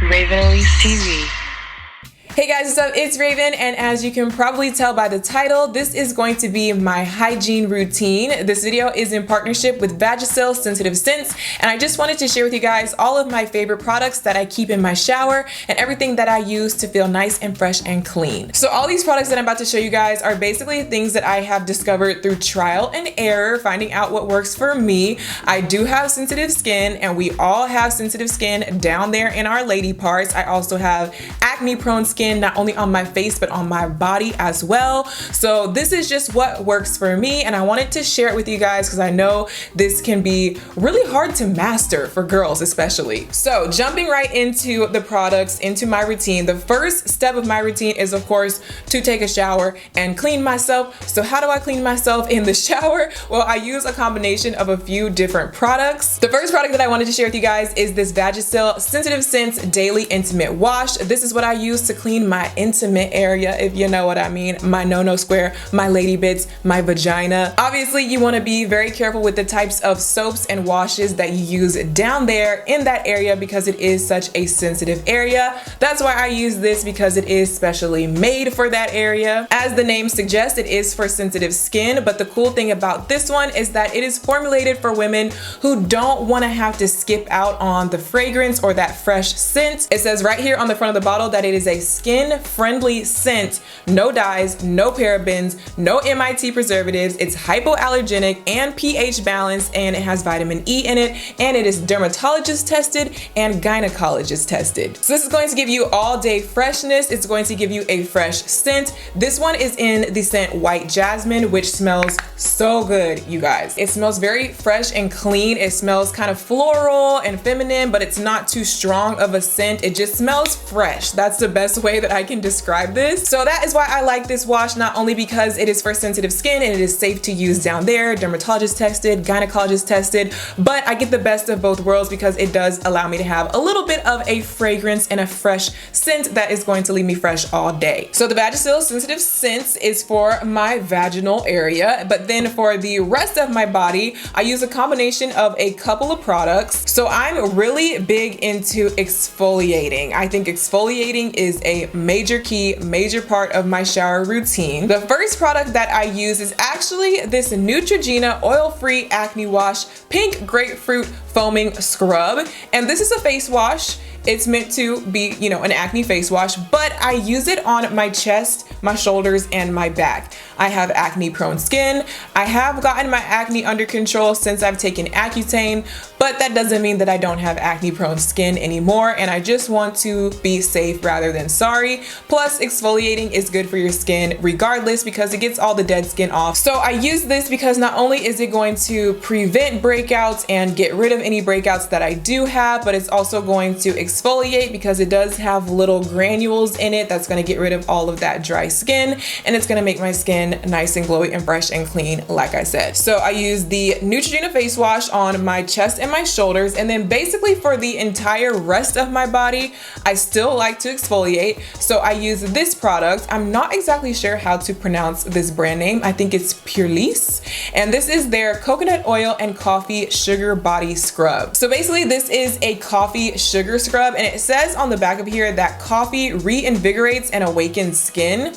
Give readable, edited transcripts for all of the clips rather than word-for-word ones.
Raven Elyse TV. Hey guys, what's up? It's Raven, and as you can probably tell by the title, this is going to be my hygiene routine. This video is in partnership with Vagisil Sensitive Scents, and I just wanted to share with you guys all of my favorite products that I keep in my shower and everything that I use to feel nice and fresh and clean. So all these products that I'm about to show you guys are basically things that I have discovered through trial and error, finding out what works for me. I do have sensitive skin, and we all have sensitive skin down there in our lady parts. I also have acne-prone skin, not only on my face but on my body as well. So this is just what works for me, and I wanted to share it with you guys because I know this can be really hard to master for girls especially. So jumping right into the products, into my routine, the first step of my routine is of course to take a shower and clean myself. So how do I clean myself in the shower? Well, I use a combination of a few different products. The first product that I wanted to share with you guys is this Vagisil Sensitive Scents Daily Intimate Wash. This is what I use to clean my intimate area, if you know what I mean, my no-no square, my lady bits, my vagina. Obviously, you want to be very careful with the types of soaps and washes that you use down there in that area because it is such a sensitive area. That's why I use this, because it is specially made for that area. As the name suggests, it is for sensitive skin, but the cool thing about this one is that it is formulated for women who don't want to have to skip out on the fragrance or that fresh scent. It says right here on the front of the bottle that it is a skin-friendly scent, no dyes, no parabens, no MIT preservatives. It's hypoallergenic and pH balanced, and it has vitamin E in it, and it is dermatologist tested and gynecologist tested. So this is going to give you all day freshness. It's going to give you a fresh scent. This one is in the scent White Jasmine, which smells so good, you guys. It smells very fresh and clean. It smells kind of floral and feminine, but it's not too strong of a scent. It just smells fresh. That's the best way that I can describe this. So that is why I like this wash, not only because it is for sensitive skin and it is safe to use down there, dermatologist tested, gynecologist tested, but I get the best of both worlds because it does allow me to have a little bit of a fragrance and a fresh scent that is going to leave me fresh all day. So the Vagisil Sensitive Scents is for my vaginal area, but then for the rest of my body, I use a combination of a couple of products. So I'm really big into exfoliating. I think exfoliating is a major part of my shower routine. The first product that I use is actually this Neutrogena oil-free acne wash pink grapefruit foaming scrub, and this is a face wash. It's meant to be, you know, an acne face wash, but I use it on my chest, my shoulders, and my back. I have acne prone skin. I have gotten my acne under control since I've taken Accutane, but that doesn't mean that I don't have acne prone skin anymore, and I just want to be safe rather than sorry. Plus, exfoliating is good for your skin regardless because it gets all the dead skin off. So I use this because not only is it going to prevent breakouts and get rid of any breakouts that I do have, but it's also going to exfoliate because it does have little granules in it that's going to get rid of all of that dry skin, and it's going to make my skin nice and glowy and fresh and clean, like I said. So I use the Neutrogena face wash on my chest and my shoulders, and then basically for the entire rest of my body, I still like to exfoliate. So I use this product. I'm not exactly sure how to pronounce this brand name. I think it's Elyse, and this is their coconut oil and coffee sugar body scrub. So basically this is a coffee sugar scrub, and it says on the back of here that coffee reinvigorates and awakens skin.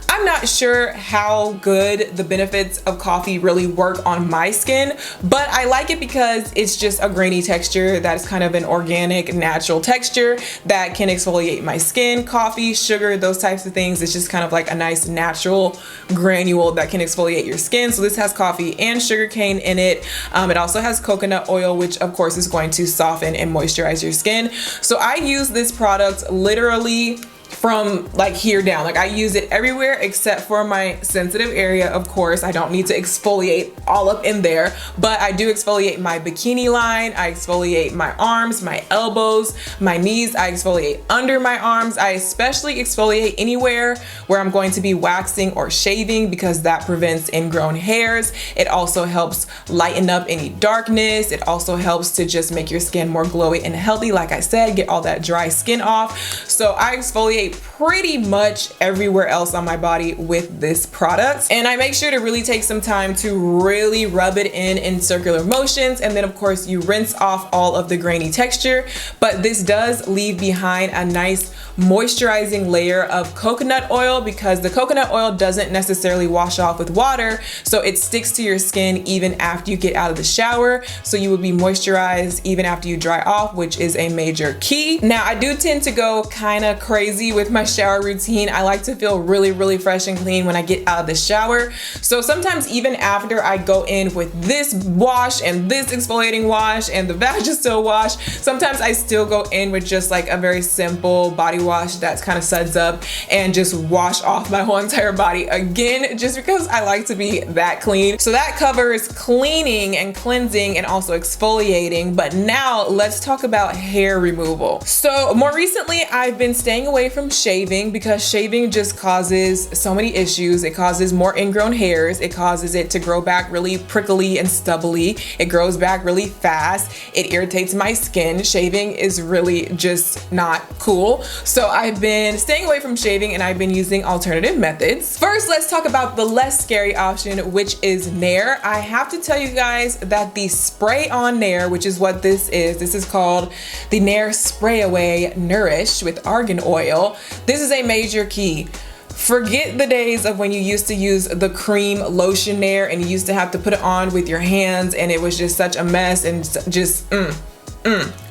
I'm not sure how good the benefits of coffee really work on my skin, but I like it because it's just a grainy texture that is kind of an organic, natural texture that can exfoliate my skin. Coffee, sugar, those types of things, it's just kind of like a nice natural granule that can exfoliate your skin. So this has coffee and sugar cane in it. It also has coconut oil, which of course is going to soften and moisturize your skin. So I use this product literally from like here down. Like I use it everywhere except for my sensitive area. Of course, I don't need to exfoliate all up in there, but I do exfoliate my bikini line. I exfoliate my arms, my elbows, my knees. I exfoliate under my arms. I especially exfoliate anywhere where I'm going to be waxing or shaving because that prevents ingrown hairs. It also helps lighten up any darkness. It also helps to just make your skin more glowy and healthy. Like I said, get all that dry skin off. So I exfoliate exfoliate pretty much everywhere else on my body with this product. And I make sure to really take some time to really rub it in circular motions. And then of course you rinse off all of the grainy texture, but this does leave behind a nice moisturizing layer of coconut oil, because the coconut oil doesn't necessarily wash off with water, so it sticks to your skin even after you get out of the shower, so you will be moisturized even after you dry off, which is a major key. Now I do tend to go kind of crazy with my shower routine. I like to feel really fresh and clean when I get out of the shower, so sometimes even after I go in with this wash and this exfoliating wash and the Vagisil wash, sometimes I still go in with just like a very simple body wash that's kind of suds up and just wash off my whole entire body again, just because I like to be that clean. So that covers cleaning and cleansing and also exfoliating. But now let's talk about hair removal. So more recently I've been staying away from shaving, because shaving just causes so many issues. It causes more ingrown hairs, it causes it to grow back really prickly and stubbly, it grows back really fast, it irritates my skin. Shaving is really just not cool. So I've been staying away from shaving and I've been using alternative methods. First, let's talk about the less scary option, which is Nair. I have to tell you guys that the spray on Nair, which is what this is called the Nair Spray Away Nourish with argan oil. This is a major key. Forget the days of when you used to use the cream lotion Nair and you used to have to put it on with your hands and it was just such a mess and just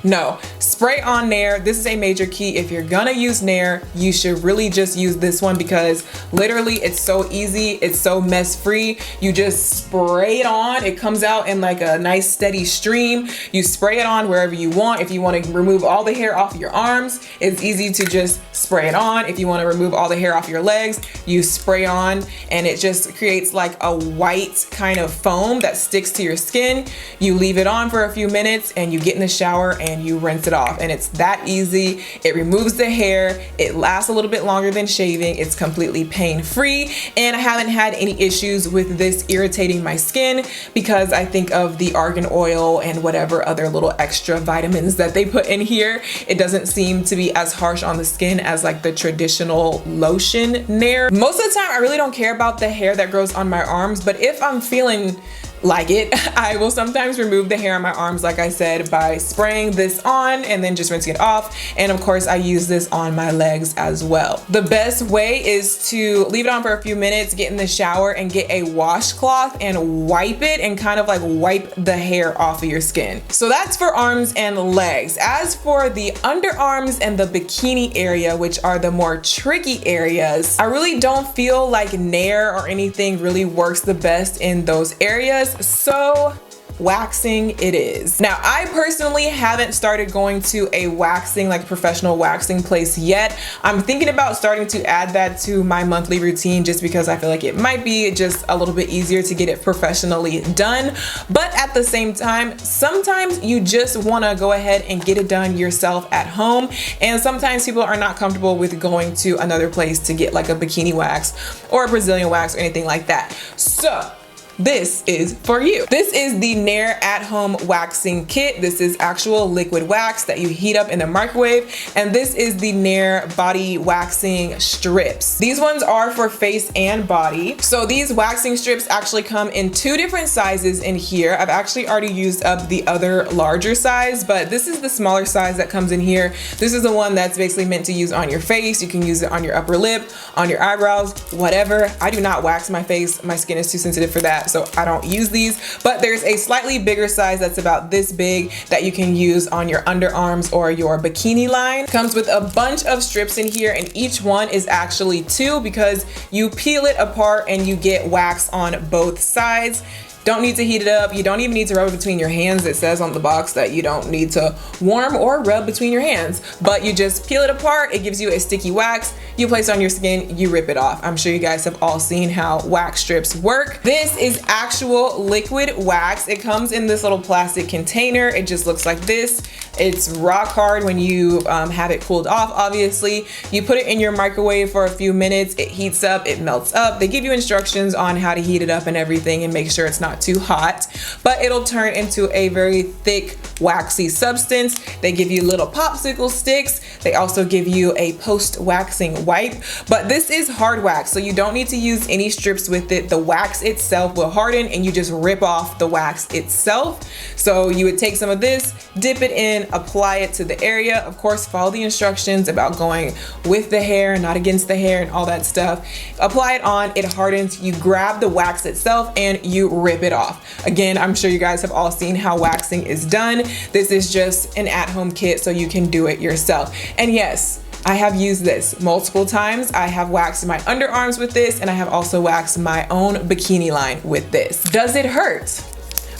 no. Spray on Nair. This is a major key. If you're gonna use Nair, you should really just use this one, because literally it's so easy, it's so mess free. You just spray it on, it comes out in like a nice steady stream. You spray it on wherever you want. If you want to remove all the hair off your arms, it's easy to just spray it on. If you want to remove all the hair off your legs, you spray on, and it just creates like a white kind of foam that sticks to your skin. You leave it on for a few minutes and you get in the shower and you rinse it off, and it's that easy. It removes the hair, it lasts a little bit longer than shaving, it's completely pain-free, and I haven't had any issues with this irritating my skin, because I think of the argan oil and whatever other little extra vitamins that they put in here. It doesn't seem to be as harsh on the skin as like the traditional lotion Nair. Most of the time I really don't care about the hair that grows on my arms, but if I'm feeling like it, I will sometimes remove the hair on my arms, like I said, by spraying this on and then just rinsing it off. And of course I use this on my legs as well. The best way is to leave it on for a few minutes, get in the shower and get a washcloth and wipe it and kind of like wipe the hair off of your skin. So that's for arms and legs. As for the underarms and the bikini area, which are the more tricky areas, I really don't feel like Nair or anything really works the best in those areas. So waxing it is. Now, I personally haven't started going to a waxing, like a professional waxing place yet. I'm thinking about starting to add that to my monthly routine, just because I feel like it might be just a little bit easier to get it professionally done. But at the same time, sometimes you just want to go ahead and get it done yourself at home. And sometimes people are not comfortable with going to another place to get like a bikini wax or a Brazilian wax or anything like that. So this is for you. This is the Nair at-home waxing kit. This is actual liquid wax that you heat up in the microwave, and this is the Nair body waxing strips. These ones are for face and body. So these waxing strips actually come in 2 different sizes in here. I've actually already used up the other larger size, but this is the smaller size that comes in here. This is the one that's basically meant to use on your face. You can use it on your upper lip, on your eyebrows, whatever. I do not wax my face. My skin is too sensitive for that, so I don't use these. But there's a slightly bigger size that's about this big that you can use on your underarms or your bikini line. Comes with a bunch of strips in here, and each one is actually 2, because you peel it apart and you get wax on both sides. Don't need to heat it up. You don't even need to rub it between your hands. It says on the box that you don't need to warm or rub between your hands, but you just peel it apart. It gives you a sticky wax. You place it on your skin, you rip it off. I'm sure you guys have all seen how wax strips work. This is actual liquid wax. It comes in this little plastic container. It just looks like this. It's rock hard when you have it cooled off, obviously. You put it in your microwave for a few minutes. It heats up, it melts up. They give you instructions on how to heat it up and everything and make sure it's not not too hot, but it'll turn into a very thick, waxy substance. They give you little popsicle sticks. They also give you a post-waxing wipe, but this is hard wax, so you don't need to use any strips with it. The wax itself will harden and you just rip off the wax itself. So you would take some of this, dip it in, apply it to the area. Of course, follow the instructions about going with the hair, not against the hair and all that stuff. Apply it on, it hardens, you grab the wax itself and you rip it off. Again, I'm sure you guys have all seen how waxing is done. This is just an at-home kit so you can do it yourself. And yes, I have used this multiple times. I have waxed my underarms with this, and I have also waxed my own bikini line with this. Does it hurt?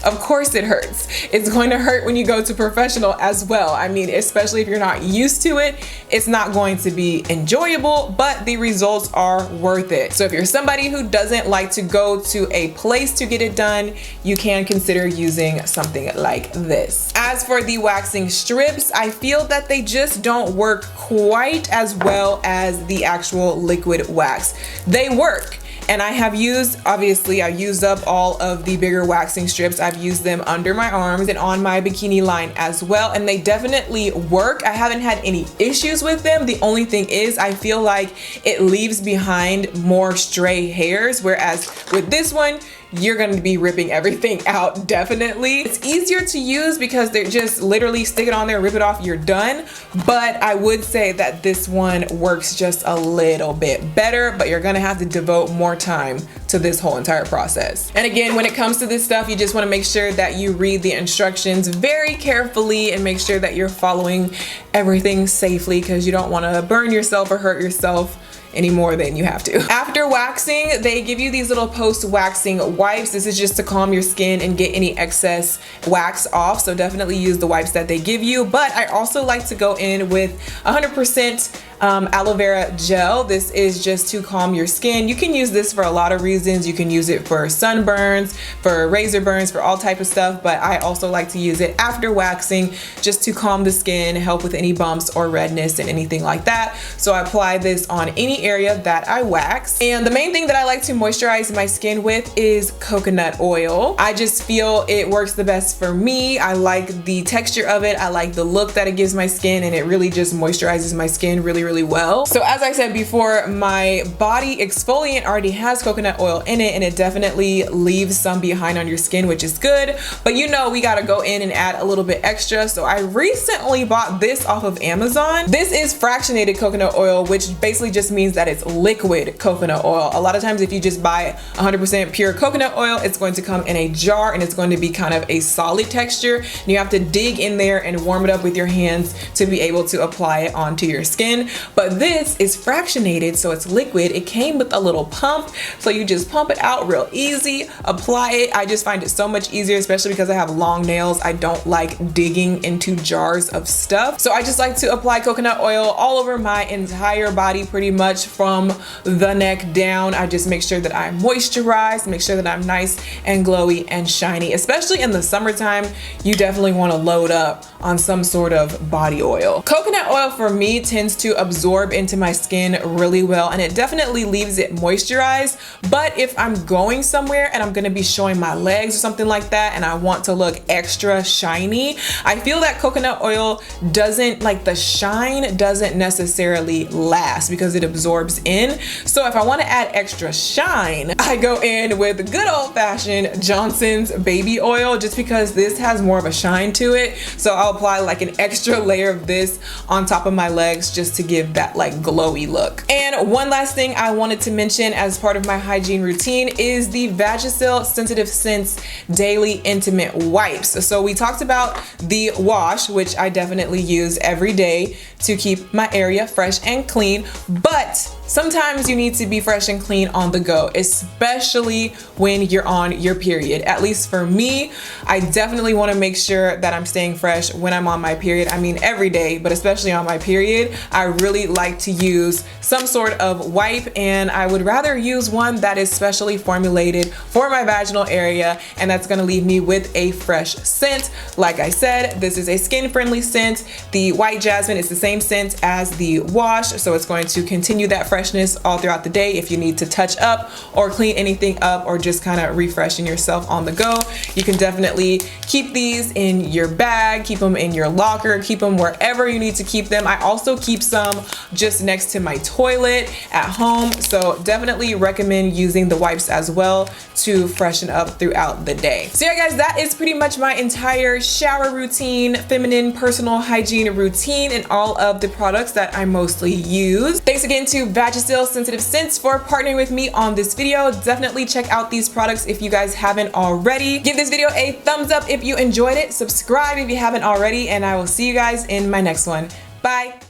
Of course it hurts. It's going to hurt when you go to professional as well. I mean, especially if you're not used to it, it's not going to be enjoyable, but the results are worth it. So if you're somebody who doesn't like to go to a place to get it done, you can consider using something like this. As for the waxing strips, I feel that they just don't work quite as well as the actual liquid wax. They work. And I have used, obviously I used up all of the bigger waxing strips. I've used them under my arms and on my bikini line as well, and they definitely work. I haven't had any issues with them. The only thing is I feel like it leaves behind more stray hairs, whereas with this one, you're going to be ripping everything out, definitely. It's easier to use because they're just literally stick it on there, rip it off, you're done. But I would say that this one works just a little bit better, but you're gonna have to devote more time to this whole entire process. And again, when it comes to this stuff, you just wanna make sure that you read the instructions very carefully and make sure that you're following everything safely, because you don't wanna burn yourself or hurt yourself any more than you have to. After waxing, they give you these little post-waxing wipes. This is just to calm your skin and get any excess wax off, so definitely use the wipes that they give you. But I also like to go in with 100% aloe vera gel. This is just to calm your skin. You can use this for a lot of reasons. You can use it for sunburns, for razor burns, for all type of stuff, but I also like to use it after waxing just to calm the skin, help with any bumps or redness and anything like that. So I apply this on any area that I wax. And the main thing that I like to moisturize my skin with is coconut oil. I just feel it works the best for me. I like the texture of it. I like the look that it gives my skin, and it really just moisturizes my skin really well. So as I said before, my body exfoliant already has coconut oil in it, and it definitely leaves some behind on your skin, which is good. But you know, we gotta go in and add a little bit extra. So I recently bought this off of Amazon. This is fractionated coconut oil, which basically just means that it's liquid coconut oil. A lot of times if you just buy 100% pure coconut oil, it's going to come in a jar and it's going to be kind of a solid texture. And you have to dig in there and warm it up with your hands to be able to apply it onto your skin. But this is fractionated, so it's liquid. It came with a little pump, so you just pump it out real easy, apply it. I just find it so much easier, especially because I have long nails. I don't like digging into jars of stuff. So I just like to apply coconut oil all over my entire body, pretty much from the neck down. I just make sure that I'm moisturized, make sure that I'm nice and glowy and shiny. Especially in the summertime, you definitely want to load up on some sort of body oil. Coconut oil for me tends to absorb into my skin really well, and it definitely leaves it moisturized. But if I'm going somewhere and I'm gonna be showing my legs or something like that, and I want to look extra shiny, I feel that coconut oil doesn't, like, the shine doesn't necessarily last because it absorbs in. So if I want to add extra shine, I go in with good old-fashioned Johnson's baby oil, just because this has more of a shine to it. So I'll apply like an extra layer of this on top of my legs just to give that like glowy look. And one last thing I wanted to mention as part of my hygiene routine is the Vagisil Sensitive Scents Daily Intimate Wipes. So we talked about the wash, which I definitely use every day to keep my area fresh and clean, but sometimes you need to be fresh and clean on the go, especially when you're on your period. At least for me, I definitely want to make sure that I'm staying fresh when I'm on my period. I mean, every day, but especially on my period, I really like to use some sort of wipe, and I would rather use one that is specially formulated for my vaginal area, and that's gonna leave me with a fresh scent. Like I said, this is a skin-friendly scent. The white jasmine is the same scent as the wash, so it's going to continue that freshness all throughout the day if you need to touch up or clean anything up or just kind of refreshing yourself on the go. You can definitely keep these in your bag, keep them in your locker, keep them wherever you need to keep them. I also keep some just next to my toilet at home, so definitely recommend using the wipes as well to freshen up throughout the day. So yeah guys, that is pretty much my entire shower routine, feminine personal hygiene routine, and all of the products that I mostly use. Thanks again to Vagisil Sensitive Scents for partnering with me on this video. Definitely check out these products if you guys haven't already. Give this video a thumbs up if you enjoyed it, subscribe if you haven't already, and I will see you guys in my next one. Bye.